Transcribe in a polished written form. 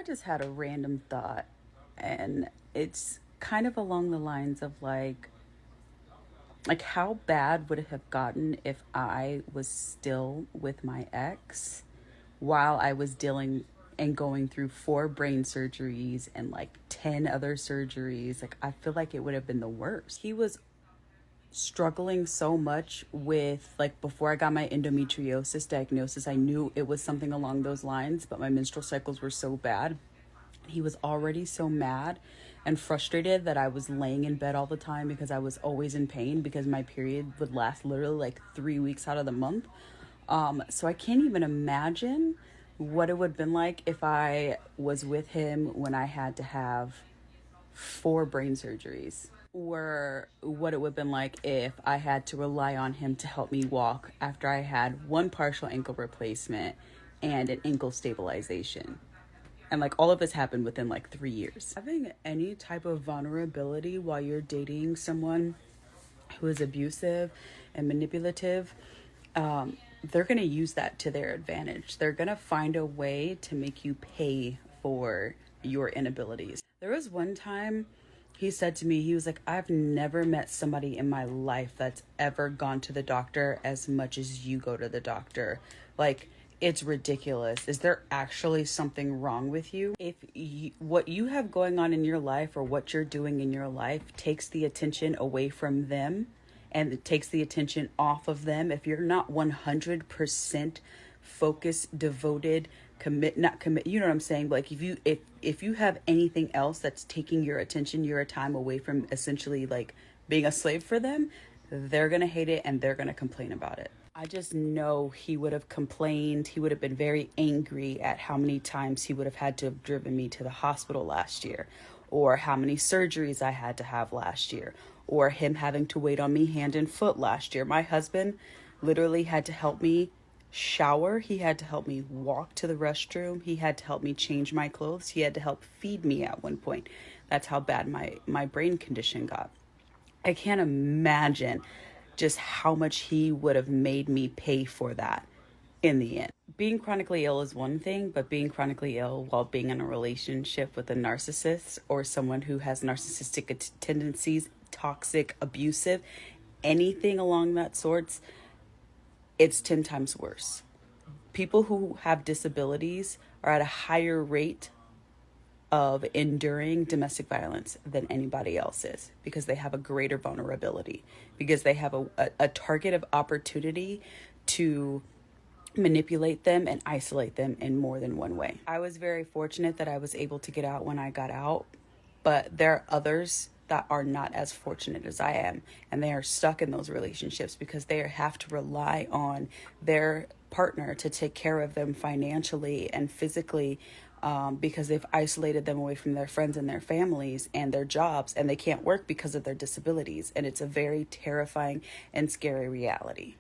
just had a random thought, and it's kind of along the lines of like how bad would it have gotten if I was still with my ex while I was dealing and going through 4 brain surgeries and like 10 other surgeries. Like, I feel like it would have been the worst. He was struggling so much with, like, before I got my endometriosis diagnosis, I knew it was something along those lines, but my menstrual cycles were so bad. He was already so mad and frustrated that I was laying in bed all the time because I was always in pain because my period would last literally like 3 weeks out of the month. So I can't even imagine what it would have been like if I was with him when I had to have 4 brain surgeries, or what it would have been like if I had to rely on him to help me walk after I had 1 partial ankle replacement and an ankle stabilization. And like all of this happened within like 3 years. Having any type of vulnerability while you're dating someone who is abusive and manipulative, they're going to use that to their advantage. They're going to find a way to make you pay for your inabilities. There was one time he said to me, he was like, I've never met somebody in my life that's ever gone to the doctor as much as you go to the doctor. Like, it's ridiculous. Is there actually something wrong with you? If what you have going on in your life or what you're doing in your life takes the attention away from them and it takes the attention off of them, if you're not 100% focused, devoted, not commit, you know what I'm saying? Like, if you have anything else that's taking your attention, your time away from essentially like being a slave for them, they're going to hate it and they're going to complain about it. I just know he would have complained. He would have been very angry at how many times he would have had to have driven me to the hospital last year, or how many surgeries I had to have last year, or him having to wait on me hand and foot last year. My husband literally had to help me shower. He had to help me walk to the restroom. He had to help me change my clothes. He had to help feed me at one point. That's how bad my brain condition got. I can't imagine just how much he would have made me pay for that in the end. Being chronically ill is one thing, but being chronically ill while being in a relationship with a narcissist or someone who has narcissistic tendencies, toxic, abusive, anything along that sorts, it's 10 times worse. People who have disabilities are at a higher rate of enduring domestic violence than anybody else is, because they have a greater vulnerability, because they have a target of opportunity to manipulate them and isolate them in more than one way. I was very fortunate that I was able to get out when I got out, but there are others that are not as fortunate as I am, and they are stuck in those relationships because they have to rely on their partner to take care of them financially and physically, because they've isolated them away from their friends and their families and their jobs, and they can't work because of their disabilities. And it's a very terrifying and scary reality.